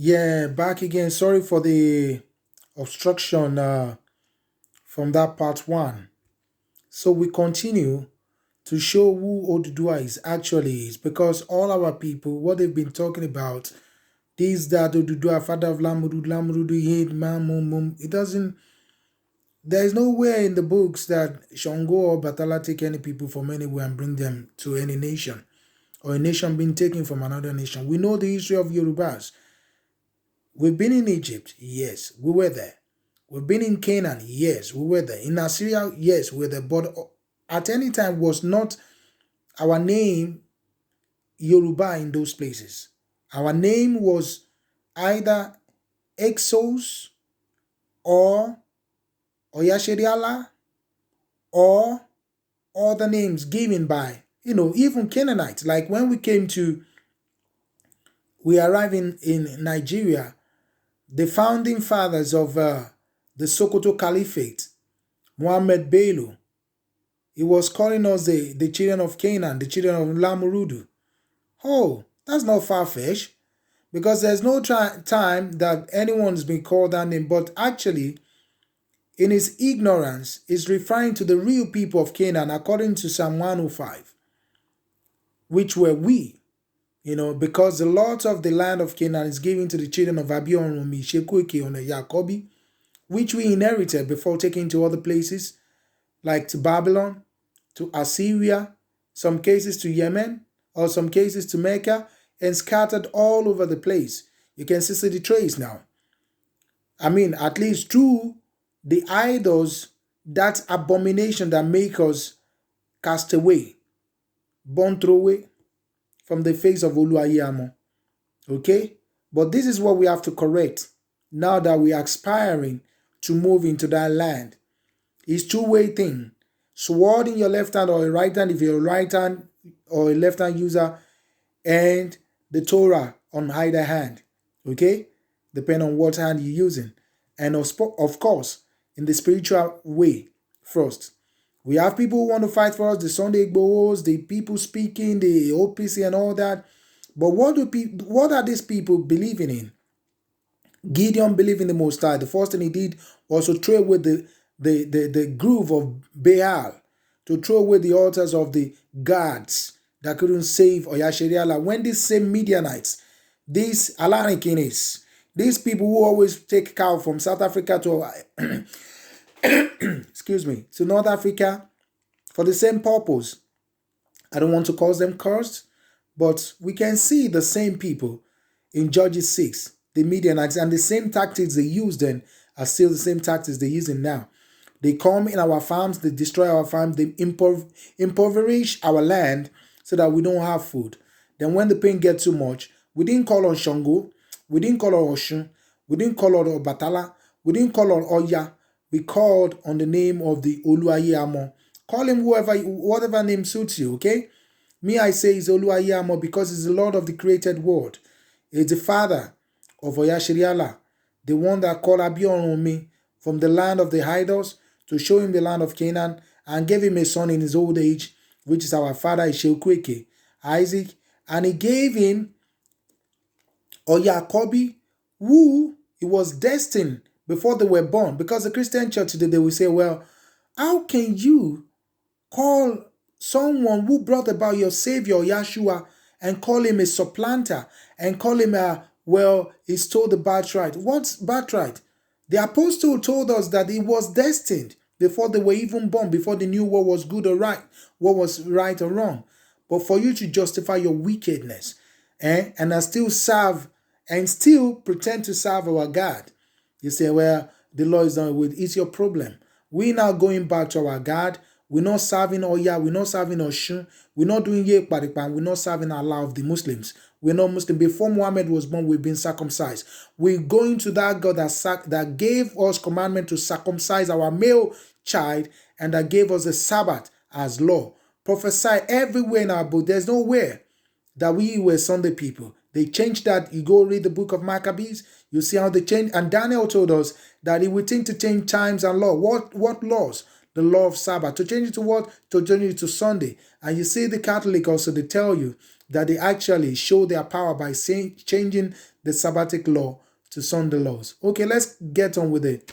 Yeah, back again. Sorry for the obstruction from that part one. So we continue to show who Oduduwa is actually is because all our people, what they've been talking about, this, that, Oduduwa, father of Lamurudu, Lamurudu, Yid, Mam, Mum, Mum, it doesn't, there is nowhere in the books that Shango or Batala take any people from anywhere and bring them to any nation or a nation being taken from another nation. We know the history of Yorubas. We've been in Egypt, yes, we were there. We've been in Canaan, yes, we were there. In Assyria, yes, we were there. But at any time was not our name Yoruba in those places. Our name was either Exos or Oyasheriala or other names given by, even Canaanites. Like when we arrived in Nigeria, the founding fathers of the Sokoto Caliphate, Muhammad Bello, he was calling us the children of Canaan, the children of Lamurudu. Oh, that's not far-fetched because there's no time that anyone's been called that name, but actually, in his ignorance, is referring to the real people of Canaan according to Psalm 105, which were we. Because the lot of the land of Canaan is given to the children of Abion, Shekuike, on Jacobi, which we inherited before taking to other places, like to Babylon, to Assyria, some cases to Yemen, or some cases to Mecca, and scattered all over the place. You can see the trace now. I mean, at least through the idols, that abomination that make us cast away, born throw away from the face of Oluwayamo. Okay? But this is what we have to correct now that we are aspiring to move into that land. It's two-way thing. Sword in your left hand or a right hand if you're a right hand or a left hand user, and the Torah on either hand. Okay? Depending on what hand you're using. And of course, in the spiritual way first. We have people who want to fight for us, the Sunday Igbos, the people speaking, the OPC and all that. But what are these people believing in? Gideon believed in the Most High. The first thing he did was to throw away the groove of Baal, to throw away the altars of the gods that couldn't save Oyasheriala. When these same Midianites, these Alanikinis, these people who always take cow from South Africa to excuse me, to North Africa for the same purpose. I don't want to call them cursed, but we can see the same people in Judges 6, the Midianites, and the same tactics they used then are still the same tactics they're using now. They come in our farms, they destroy our farms, they impoverish our land so that we don't have food. Then when the pain gets too much, we didn't call on Shango, we didn't call on Oshun, we didn't call on Obatala, we didn't call on Oya, we called on the name of the Oluwayamo. Call him whatever name suits you, okay? Me, I say it's Oluwayamo because he's the Lord of the created world. He's the father of Oyasheriala, the one that called Abion from the land of the idols to show him the land of Canaan and gave him a son in his old age, which is our father Isheukweke, Isaac, and he gave him Oyakobi, who he was destined before they were born. Because the Christian church today, they will say, well, how can you call someone who brought about your Savior, Yeshua, and call him a supplanter, and call him he stole the birthright? What's birthright? The apostle told us that he was destined before they were even born, before they knew what was good or right, what was right or wrong. But for you to justify your wickedness, and still serve, and still pretend to serve our God, you say, well, the law is done with. It's your problem. We're now going back to our God. We're not serving Oya. We're not serving Oshun. We're not doing Yekparipan. We're not serving Allah of the Muslims. We're not Muslim. Before Muhammad was born, we've been circumcised. We're going to that God that gave us commandment to circumcise our male child and that gave us the Sabbath as law. Prophesy everywhere in our book. There's nowhere that we were Sunday people. They changed that. You go read the book of Maccabees, you see how they changed. And Daniel told us that he would think to change times and law. What laws? The law of Sabbath. To change it to what? To change it to Sunday. And you see the Catholic also, they tell you that they actually show their power by changing the Sabbatic law to Sunday laws. Okay, let's get on with it.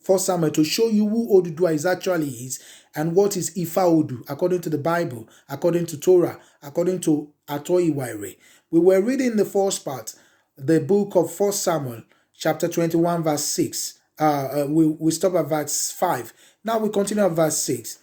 First Samuel, to show you who ODUDUWA is actually is and what is IFAODU according to the Bible, according to Torah, according to Atoiwaire. We were reading the first part, the book of First Samuel, chapter 21, verse 6. We stop at verse 5. Now we continue at verse 6.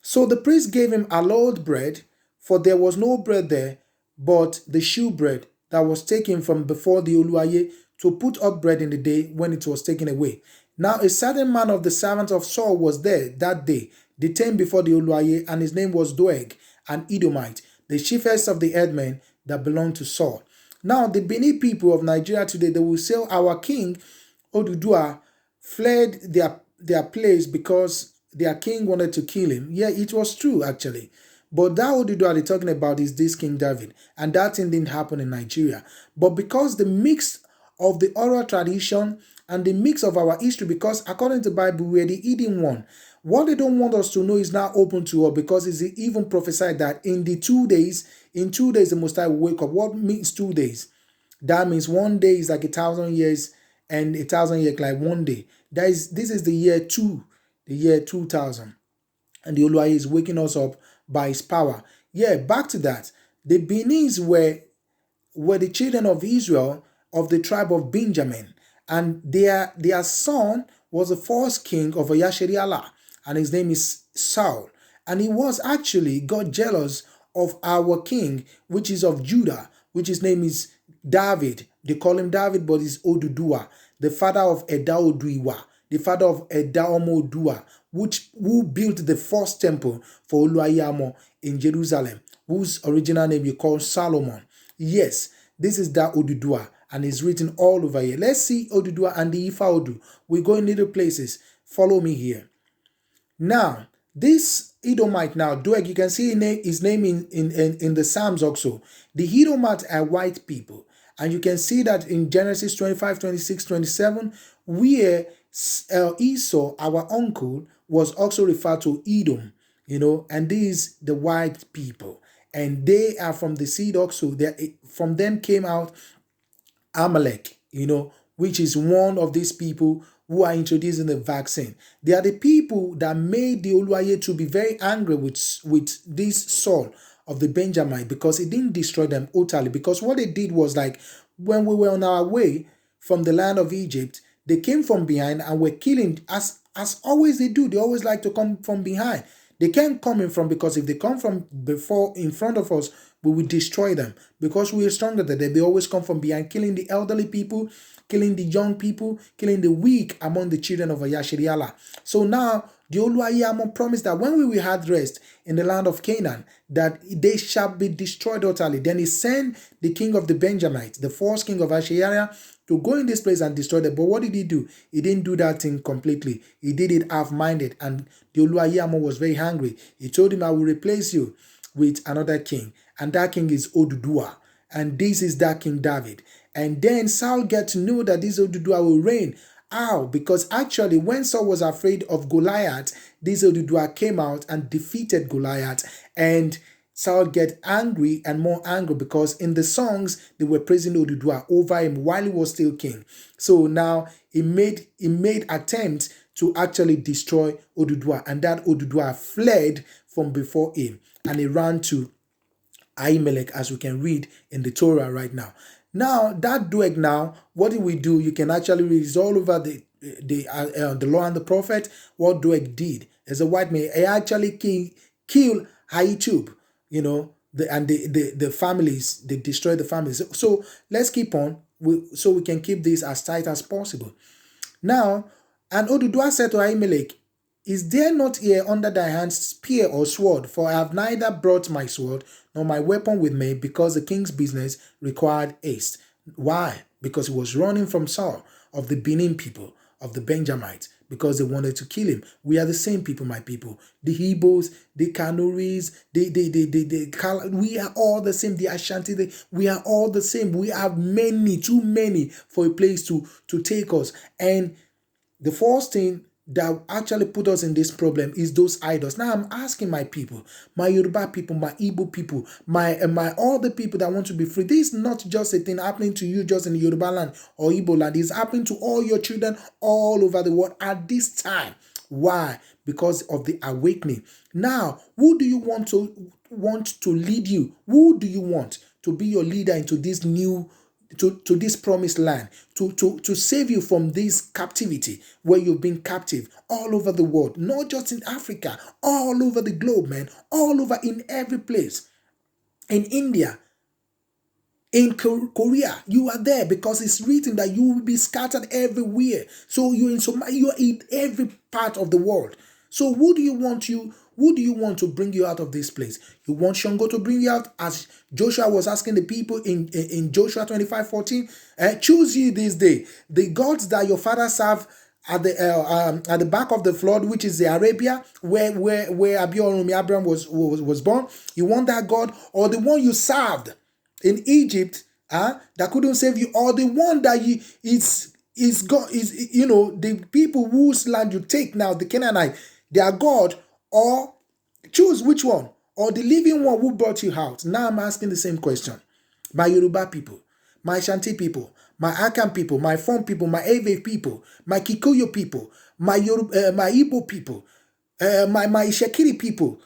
So the priest gave him allowed bread, for there was no bread there, but the shewbread that was taken from before the Oluwaye to put up bread in the day when it was taken away. Now a certain man of the servants of Saul was there that day, detained before the Oluwaye, and his name was Doeg, an Edomite, the chiefest of the headmen that belonged to Saul. Now the Benin people of Nigeria today, they will say our king ODUDUWA fled their place because their king wanted to kill him. Yeah, it was true actually. But that ODUDUWA they're talking about is this King David. And that thing didn't happen in Nigeria. But because the mix of the oral tradition and the mix of our history, because according to the Bible, we're the hidden one. What they don't want us to know is now open to us, because it's even prophesied that in 2 days, the Most High will wake up. What means 2 days? That means 1 day is like 1,000 years, and 1,000 years like 1 day. This is the year 2, the year 2000. And the Oluwaye is waking us up by his power. Yeah, back to that. The Benis were the children of Israel of the tribe of Benjamin. And their son was the first king of Yashariala, and his name is Saul. And he was actually got jealous of our king, which is of Judah, which his name is David. They call him David, but he's ODUDUWA, the father of IFAODU, the father of Oduduwa, who built the first temple for Oluwayamo in Jerusalem, whose original name you call Solomon. Yes, this is that ODUDUWA, and it's written all over here. Let's see ODUDUWA and the IFAODU. We go in little places. Follow me here. Now, this Edomite now, Doeg, you can see his name in the Psalms also. The Edomites are white people. And you can see that in Genesis 25, 26, 27, where Esau, our uncle, was also referred to Edom, and these the white people. And they are from the seed also. From them came out Amalek, which is one of these people who are introducing the vaccine. They are the people that made the Oluwaye to be very angry with this Saul of the Benjamin, because it didn't destroy them utterly. Because what they did was, like, when we were on our way from the land of Egypt, they came from behind and were killing, as always they do. They always like to come from behind. They can't come in front, because if they come from before in front of us, we will destroy them, because we are stronger than them. They always come from behind, killing the elderly people, killing the young people, killing the weak among the children of Yashariala. So now the Oluwaye promised that when we will have rest in the land of Canaan, that they shall be destroyed utterly. Then he sent the king of the Benjamites, the first king of Asheriah, to go in this place and destroy them. But what did he do? He didn't do that thing completely. He did it half-minded, and the Oluwaye was very angry. He told him, I will replace you with another king, and that king is ODUDUWA, and this is that King David. And then Saul get to know that this ODUDUWA will reign. How? Because actually when Saul was afraid of Goliath, this ODUDUWA came out and defeated Goliath, and Saul get angry and more angry, because in the songs they were praising ODUDUWA over him while he was still king. So now he made attempts to actually destroy ODUDUWA, and that ODUDUWA fled from before him, and he ran to Ahimelech, as we can read in the Torah right now. Now that Doeg, now what did we do? You can actually read, it's all over the law and the prophet. What Doeg did as a white man, he actually killed Ahitub, the families. They destroyed the families. So let's keep on, so we can keep this as tight as possible. Now, and ODUDUWA said to Ahimelech, is there not here under thy hand spear or sword? For I have neither brought my sword nor my weapon with me, because the king's business required haste. Why? Because he was running from Saul of the Benin people, of the Benjamites, because they wanted to kill him. We are the same people, my people. The Igbos, the Kanuris, we are all the same. The Ashanti, we are all the same. We have too many for a place to take us. And the first thing that actually put us in this problem is those idols. Now I'm asking my people, my Yoruba people, my Igbo people, my all the people that want to be free. This is not just a thing happening to you just in Yoruba land or Igbo land. It's happening to all your children all over the world at this time. Why? Because of the awakening. Now, who do you want to lead you? Who do you want to be your leader into this new to this promised land, to save you from this captivity where you've been captive all over the world, not just in Africa, all over the globe, man, all over, in every place, in India, in Korea, you are there because it's written that you will be scattered everywhere. So you're in Somalia, you're in every part of the world. So who do you want to bring you out of this place? You want Shango to bring you out, as Joshua was asking the people in Joshua 25:14. Choose ye this day the gods that your father served at the back of the flood, which is the Arabia, where Abraham was born. You want that God, or the one you served in Egypt, that couldn't save you, or the one that is God, is the people whose land you take now, the Canaanite, their God, or choose which one, or the living one who brought you out. Now I'm asking the same question. My Yoruba people, my Shanti people, my Akan people, my Fon people, my Ewe people, my Kikuyu people, my Igbo people, my Ishekiri people,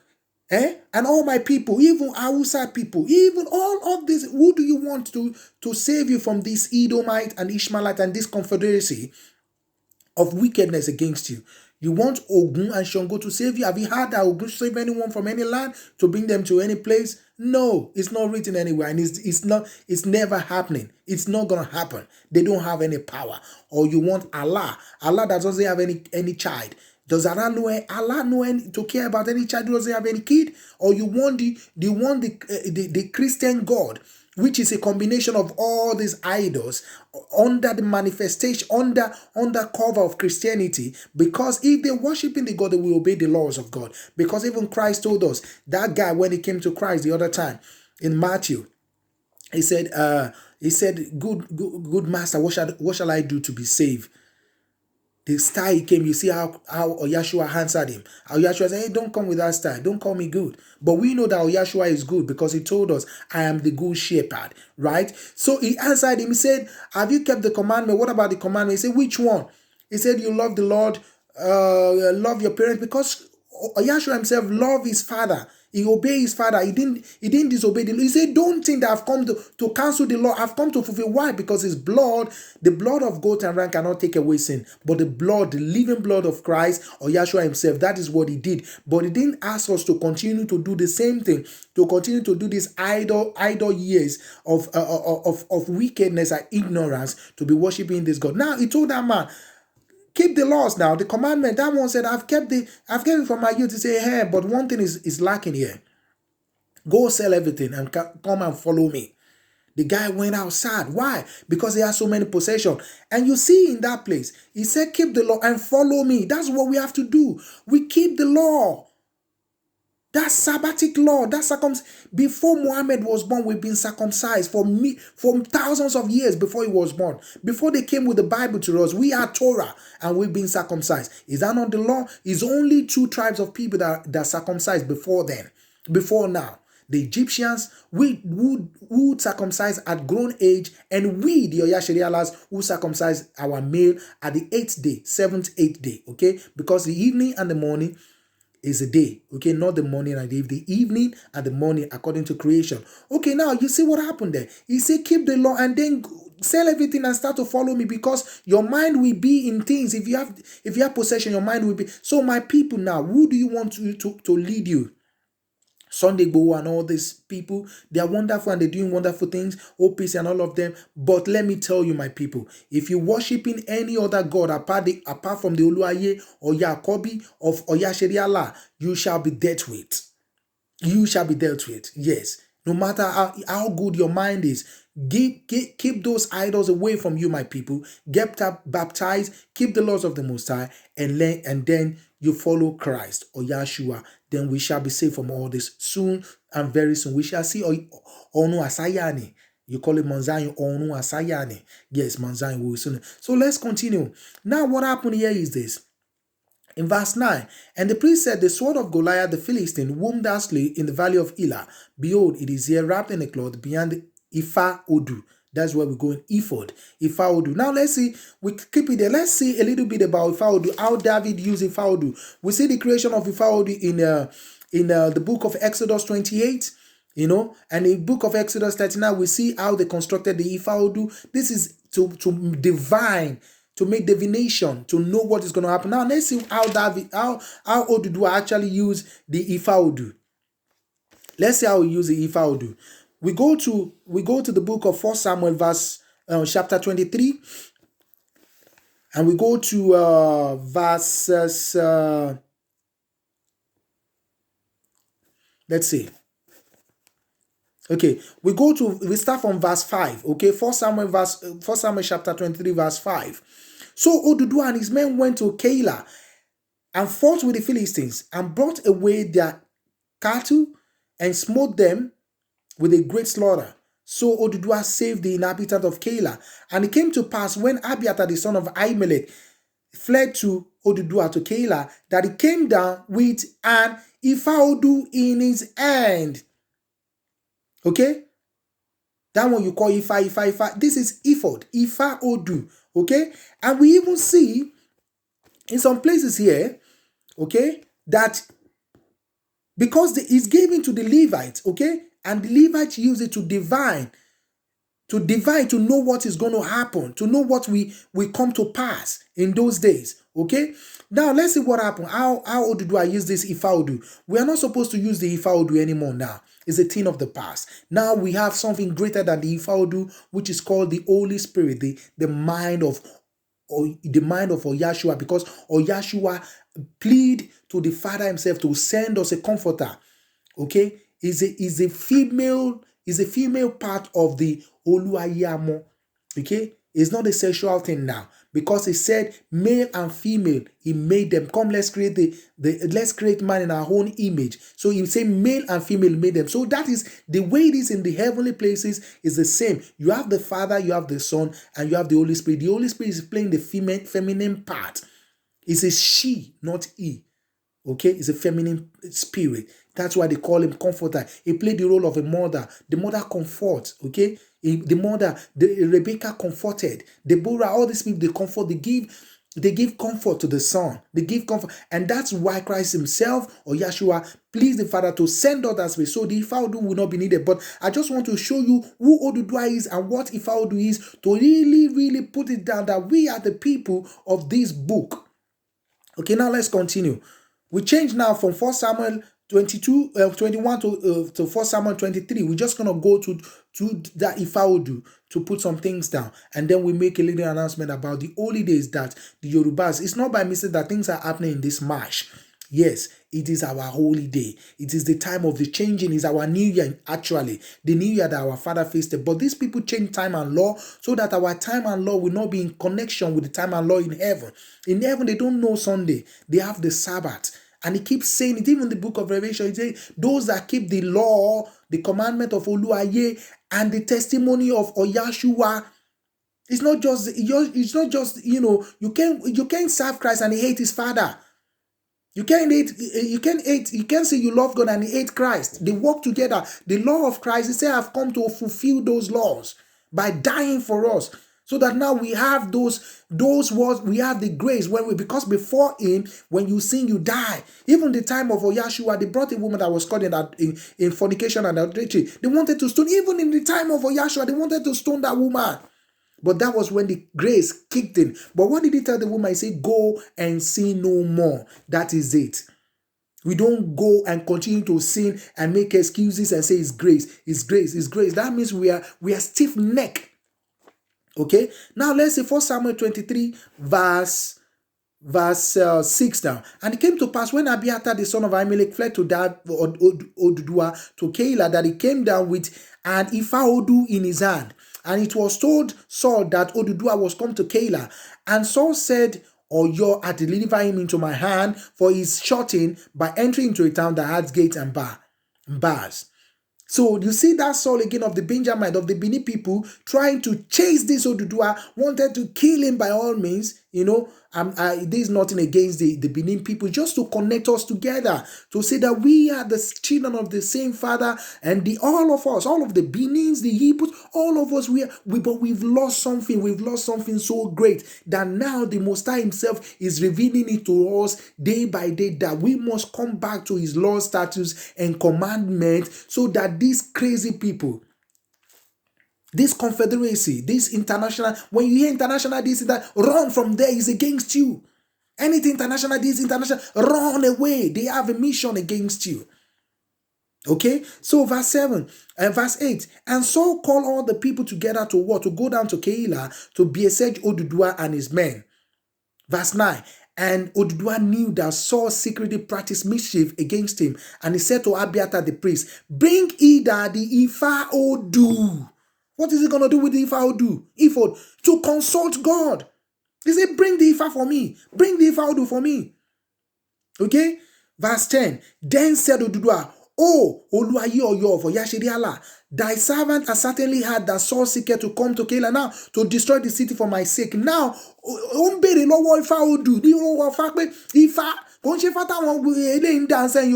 and all my people, even Hausa people, even all of this. Who do you want to save you from this Edomite and Ishmaelite and this confederacy of wickedness against you? You want Ogun and Shango to save you? Have you heard that Ogun save anyone from any land to bring them to any place? No, it's not written anywhere, and it's never happening. It's not gonna happen. They don't have any power. Or you want Allah that doesn't have any child. Does Allah know to care about any child who doesn't have any kid? Or you want the Christian God, which is a combination of all these idols under the manifestation, under cover of Christianity? Because if they're worshiping the God, they will obey the laws of God. Because even Christ told us, that guy, when he came to Christ the other time in Matthew, he said, good master, what shall I do to be saved? The star he came, you see how Yahshua answered him. How Yahshua said, hey, don't come with that star. Don't call me good. But we know that Yahshua is good because he told us, I am the good shepherd, right? So he answered him. He said, have you kept the commandment? What about the commandment? He said, which one? He said, you love the Lord, love your parents, because Yahshua himself loved his father. He obeyed his father. He didn't disobey the law. He said, don't think that I've come to cancel the law. I've come to fulfill. Why? Because his blood, the blood of goat and ram cannot take away sin. But the living blood of Christ, or Yahshua himself, that is what he did. But he didn't ask us to continue to do the same thing, to continue to do these idle years of wickedness and ignorance, to be worshiping this God. Now he told that man, keep the laws now, the commandment. That one said, I've kept it from my youth. To say, hey, but one thing is lacking here. Go sell everything and come and follow me. The guy went out sad. Why? Because he has so many possessions. And you see in that place, he said, keep the law and follow me. That's what we have to do. We keep the law. That Sabbatic law, that before Muhammad was born, we've been circumcised from thousands of years before he was born. Before they came with the Bible to us, we are Torah and we've been circumcised. Is that not the law? It's only 2 tribes of people that circumcised before then, before now. The Egyptians, who circumcise at grown age, and we, the Oyasherialas, who circumcise our male at the 8th day, 7th, 8th day, okay? Because the evening and the morning is a day, okay? Not the morning and the evening and the morning according to creation. Okay, now you see what happened there. He said, keep the law and then sell everything and start to follow me, because your mind will be in things. If you have possession, your mind will be. So my people, now, who do you want to lead you? Sunday Go and all these people, they are wonderful and they're doing wonderful things, OPC and all of them. But let me tell you, my people, if you're worshiping any other God apart from the Oluwaye or Yakobi or Oyasheriala, you shall be dealt with. You shall be dealt with. Yes. No matter how good your mind is, keep those idols away from you, my people. Get baptized, keep the laws of the Most High, and then you follow Christ or Yahshua. Then we shall be saved from all this soon and very soon. We shall see Onu Asayani. You call it Manzani Onu Asayani. Yes, Manzani will soon. So let's continue. Now, what happened here is this. In verse 9, and the priest said, the sword of Goliath the Philistine, whom thou slew in the valley of Elah, behold, it is here wrapped in a cloth beyond the IFAODU. That's where we go in ephod, IFAODU. Now let's see, we keep it there. Let's see a little bit about IFAODU, how David used IFAODU. We see the creation of IFAODU in the book of Exodus 28. And in the book of Exodus 39, we see how they constructed the IFAODU. This is to divine, to make divination, to know what is going to happen. Now let's see how ODUDUWA actually use the IFAODU. Let's see how we use the IFAODU. We go to the book of 1 Samuel chapter 23, and we go to verses. Let's see. Okay, we start from verse 5. Okay, 1 Samuel chapter 23, verse 5. So ODUDUWA and his men went to Keilah and fought with the Philistines and brought away their cattle and smote them with a great slaughter. So ODUDUWA saved the inhabitant of Keilah. And it came to pass when Abiathar the son of Ahimelech fled to ODUDUWA to Keilah, that he came down with an IFAODU in his hand. Okay? That one you call Ifa. This is ephod, IFAODU. Okay? And we even see in some places here, okay, that because it's given to the Levites, okay, and the Levites use it to divine, to know what is going to happen, to know what will come to pass in those days. Okay, now let's see what happened. How ODUDUWA use this IFAODU. We are not supposed to use the IFAODU anymore now. It's a thing of the past. Now we have something greater than the IFAODU, which is called the Holy Spirit, the mind of Yahshua, because Yahshua plead to the Father himself to send us a comforter. Okay, is a female part of the Oluwayamo. Okay, it's not a sexual thing now, because he said male and female, he made them. Come, let's create let's create man in our own image. So he say male and female made them. So that is the way it is in the heavenly places, is the same. You have the Father, you have the Son, and you have the Holy Spirit. The Holy Spirit is playing the feminine part. It's a she, not he. Okay, it's a feminine spirit. That's why they call him comforter. He played the role of a mother. The mother comforts. Okay, Rebecca comforted. Deborah, all these people, they comfort. They give comfort to the son. They give comfort, and that's why Christ himself, or Yahshua, pleased the Father to send others way. So the IFAODU will not be needed. But I just want to show you who ODUDUWA is and what IFAODU is, to really put it down that we are the people of this book. Okay, now let's continue. We change now from 1 Samuel 21 to 1 Samuel 23. We're just going to go to that IFAODU to put some things down. And then we make a little announcement about the holy days that the Yorubas, it's not by mistake that things are happening in this March. Yes, it is our holy day. It is the time of the changing. It's our new year, actually. The new year that our father faced. But these people change time and law so that our time and law will not be in connection with the time and law in heaven. In heaven, they don't know Sunday. They have the Sabbath. And he keeps saying it, even in the book of Revelation, he says, those that keep the law, the commandment of Oluwaye, and the testimony of Oyashua. It's not just, you can't serve Christ and he hate his father. You can't say you love God and hate Christ. They work together. The law of Christ, he said, I've come to fulfill those laws by dying for us. So that now we have those words, we have the grace because before him, when you sin, you die. Even the time of Oyashua, they brought a woman that was caught in fornication and adultery. They wanted to stone, even in the time of Oyashua, they wanted to stone that woman. But that was when the grace kicked in. But what did he tell the woman? He said, go and sin no more. That is it. We don't go and continue to sin and make excuses and say it's grace, it's grace, it's grace. That means we are stiff-necked. Okay, now let's say 1 Samuel 23 verse 6 now. And it came to pass when Abiathar the son of Ahimelech fled to ODUDUWA to Keilah, that he came down with an IFAODU in his hand. And it was told Saul that ODUDUWA was come to Keilah. And Saul said, Oyo had delivered him into my hand, for he is shut in by entering into a town that has gates and bars. So you see that Saul again of the Benjamin, of the Bini people, trying to chase this ODUDUWA, wanted to kill him by all means. There's nothing against the Benin people, just to connect us together, to say that we are the children of the same Father, and all of us, all of the Benins, the Hebrews, all of us, but we've lost something. We've lost something so great that now the Most High Himself is revealing it to us day by day, that we must come back to His law, statutes, and commandments, so that these crazy people, this confederacy, this international, when you hear international this and that, run from there, is against you. Anything international, this international, run away. They have a mission against you. Okay, so verse 7 and verse 8, and Saul called all the people together to war, to go down to Keilah to besiege ODUDUWA and his men. Verse 9, and ODUDUWA knew that Saul secretly practiced mischief against him, and he said to Abiathar the priest, bring either the IFAODU. What is he going to do with the IFAODU? Ephod, to consult God. He said, bring the Ifa for me. Bring the IFAODU for me. Okay? Verse 10, then said ODUDUWA, oh, Oluwaye Oyo for Yashiriala, thy servant has certainly heard that Saul seeketh to come to Keilah now to destroy the city for my sake. Now, Ombere lowo IFAODU, the lowo fakpe Ifa.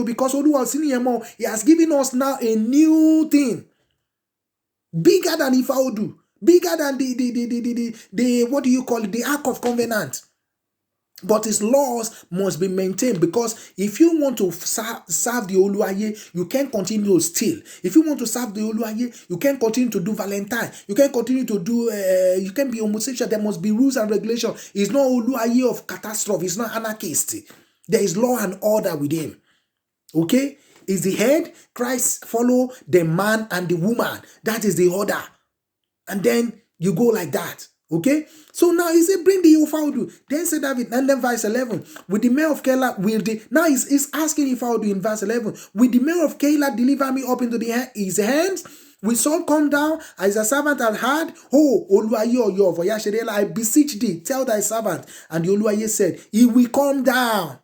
Because He has given us now a new thing. Bigger than IFAODU, bigger than the what do you call it, the Ark of Covenant. But His laws must be maintained, because if you want to serve the Oluwaye, you can't continue to steal. If you want to serve the Oluwaye, you can't continue to do Valentine. You can't continue to do, you can't be homosexual. There must be rules and regulations. It's not Oluwaye of catastrophe. It's not anarchist. There is law and order with Him. Okay? Is the head. Christ follow the man and the woman. That is the order. And then you go like that. Okay? So now He said, bring the IFAODU. Then said David, and then verse 11, with the men of Keilah will they, now he's asking IFAODU in verse 11, will the men of Keilah deliver me up into his hands? Will Saul come down as a servant had heard? Oh, Oluwaye Oyo for Yashiriala, I beseech thee, tell thy servant. And the Oluwaye said, he will come down.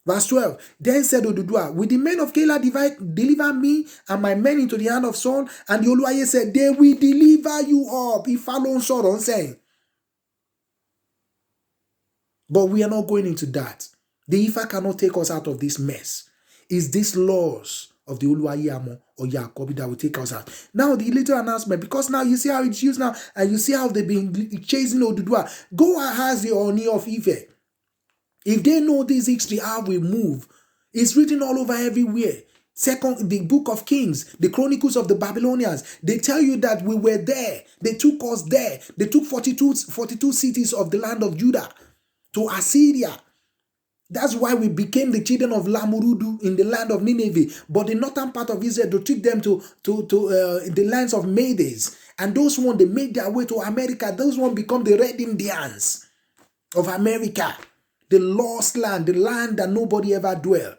Verse 12, then said ODUDUWA, will the men of Keilah deliver me and my men into the hand of Saul? And the Oluwaye said, they will deliver you up. If alone Saul saying. But we are not going into that. The Ifa cannot take us out of this mess. It's these laws of the Oluwaye Amo or Yakobi that will take us out. Now the little announcement, because now you see how it's used now, and you see how they've been chasing ODUDUWA. Go and ask the Oni of Ife. If they know this history, how we move, it's written all over everywhere. The book of Kings, the Chronicles of the Babylonians, they tell you that we were there. They took us there. They took 42 cities of the land of Judah to Assyria. That's why we became the children of Lamurudu in the land of Nineveh. But the northern part of Israel, they took them to the lands of Medes. And those ones, they made their way to America. Those ones become the Red Indians of America. The lost land, the land that nobody ever dwell.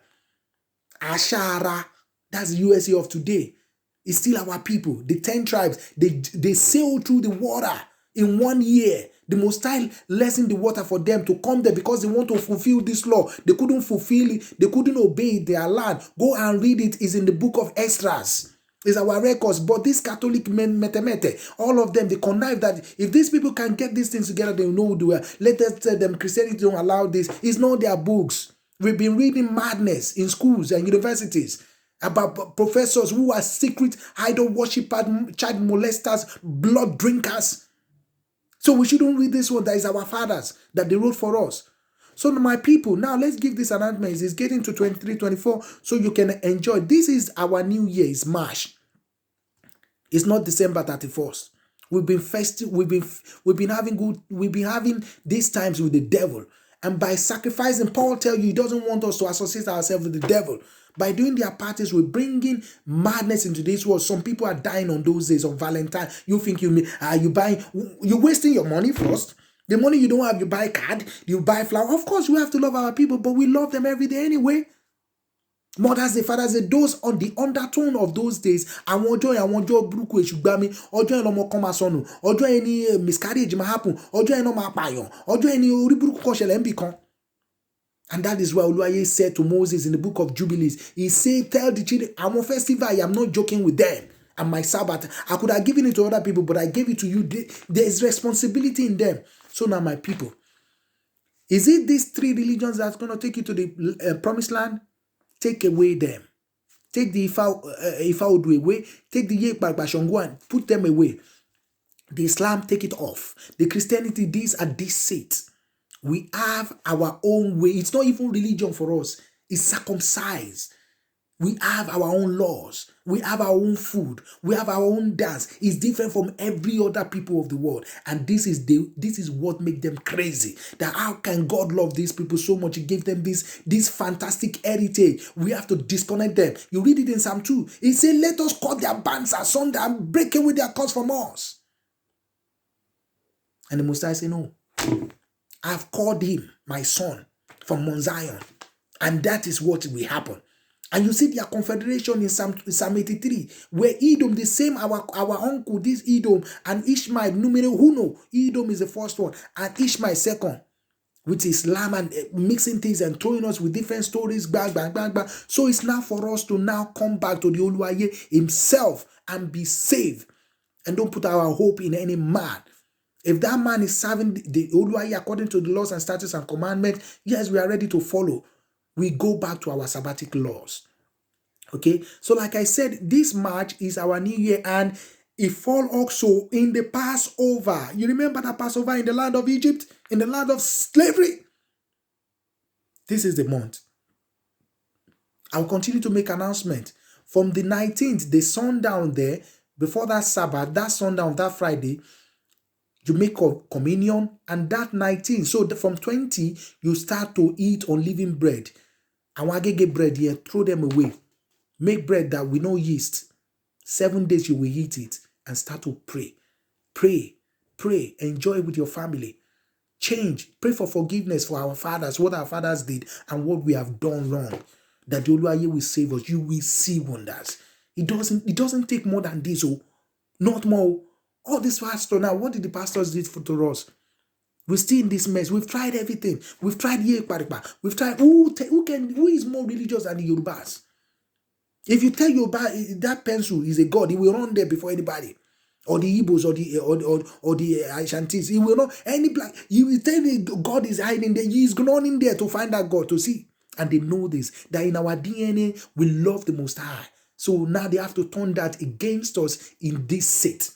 Ashara, that's the USA of today. It's still our people. The 10 tribes, they sailed through the water in 1 year. The Most High lessened the water for them to come there because they want to fulfill this law. They couldn't fulfill it. They couldn't obey their land. Go and read it. It's in the book of Esdras. It's our records. But these Catholic men, all of them, they connive that if these people can get these things together, they know do well. Let us tell them Christianity don't allow this. It's not their books. We've been reading madness in schools and universities about professors who are secret idol worshippers, child molesters, blood drinkers. So we shouldn't read this one. That is our fathers that they wrote for us. So my people, now let's give this announcement. It's getting to 23, 24, so you can enjoy. This is our new year. It's March. It's not December 31st. We've been festive. We've been having these times with the devil. And by sacrificing, Paul tells you he doesn't want us to associate ourselves with the devil. By doing their parties, we're bringing madness into this world. Some people are dying on those days of Valentine. You think you're wasting your money first. The money you don't have, you buy card, you buy flower. Of course, we have to love our people, but we love them every day anyway. Mothers, the fathers, those on the undertone of those days. I want joy, bruku eshubami, ojo eno mo koma sonu, ojo any miscarriage ma happen, ojo eno ma payon, ojo any ori bruku ko sele nbikan. And that is why Oluwaye said to Moses in the book of Jubilees, he said, tell the children, I'm on festival, I am not joking with them. And my Sabbath, I could have given it to other people, but I gave it to you. There is responsibility in them. So now, my people, is it these three religions that's going to take you to the promised land? Take away them. Take the IFAODU away. Take the Yekbashongo and put them away. The Islam, take it off. The Christianity, these are seats. We have our own way. It's not even religion for us. It's circumcised. We have our own laws. We have our own food. We have our own dance. It's different from every other people of the world. And this is what makes them crazy. That how can God love these people so much? He gave them this fantastic heritage. We have to disconnect them. You read it in Psalm 2. He said, let us cut their bands asunder and break away their cords from us. And the Most High said, no. I've called him my son from Mount Zion. And that is what will happen. And you see their confederation in Psalm 83, where Edom, the same, our uncle, this Edom, and Ishmael, numero uno. Edom is the first one, and Ishmael second, with Islam and mixing things and throwing us with different stories, bang, bang, bang, bang. So it's now for us to now come back to the Oluwaye himself and be saved. And don't put our hope in any man. If that man is serving the Oluwaye according to the laws and statutes and commandments, yes, we are ready to follow. We go back to our sabbatic laws. Okay, so like I said, this March is our new year, and it fall also in the Passover. You remember that Passover in the land of Egypt, in the land of slavery? This is the month. I'll continue to make announcement. From the 19th, the sundown there, before that Sabbath, that sundown, that Friday, you make a communion, and that 19th, so from 20, you start to eat unleavened bread. And when I get bread here, throw them away. Make bread that with no yeast. 7 days you will eat it and start to pray. Pray. Pray. Enjoy with your family. Change. Pray for forgiveness for our fathers, what our fathers did and what we have done wrong. That the Oluwaye will save us. You will see wonders. It doesn't take more than this. Oh, not more. All this pastor now, what did the pastors do to us? We're still in this mess. We've tried everything. We've tried We've tried who is more religious than the Yorubas? If you tell Yoruba that pencil is a god, he will run there before anybody. Or the Igbos or the Ashantis. He will not any black. You will tell me God is hiding there. He is running there to find that God to see. And they know this. That in our DNA, we love the Most High. So now they have to turn that against us in this set.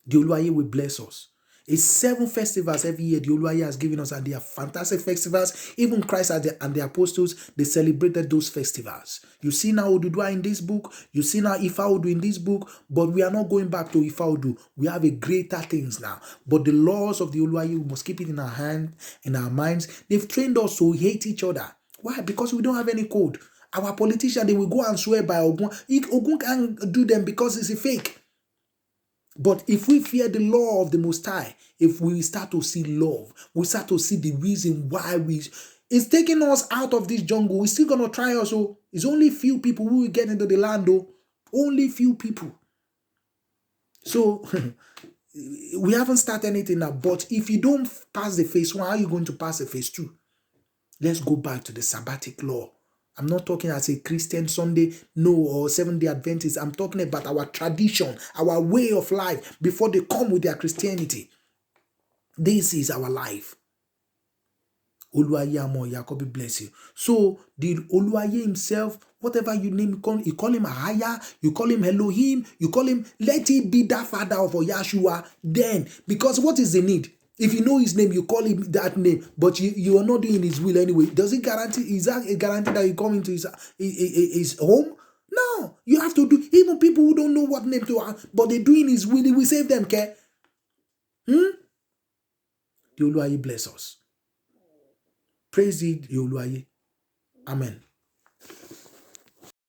The Oluwaye will bless us. It's 7 festivals every year the Oluwaye has given us, and they are fantastic festivals. Even Christ and the apostles, they celebrated those festivals. You see now ODUDUWA in this book, you see now IFAODU in this book, but we are not going back to IFAODU. We have a greater things now. But the laws of the Oluwaye, we must keep it in our hand, in our minds. They've trained us to hate each other. Why? Because we don't have any code. Our politicians, they will go and swear by Ogun. Ogun can't do them because it's a fake. But if we fear the law of the Most High, if we start to see love, we start to see the reason why it's taking us out of this jungle. We're still going to try us. So it's only few people who will get into the land, though. Only few people. So we haven't started anything now. But if you don't pass the phase 1, how are you going to pass the phase 2? Let's go back to the sabbatic law. I'm not talking as a Christian Sunday, no, or Seventh-day Adventist. I'm talking about our tradition, our way of life before they come with their Christianity. This is our life. Oluwaye Amo Yakobi bless you. So the Oluwaye himself, whatever you name, you call him Ahaya, you call him Elohim, you call him, let it be that father of Yahshua. Then, because what is the need? If you know his name, you call him that name, but you are not doing his will anyway. Does it guarantee? Is that a guarantee that you come into his home? No, you have to do. Even people who don't know what name to have, but they're doing his will, he will save them. Okay? The Oluwaye bless us. Praise the Oluwaye. Amen.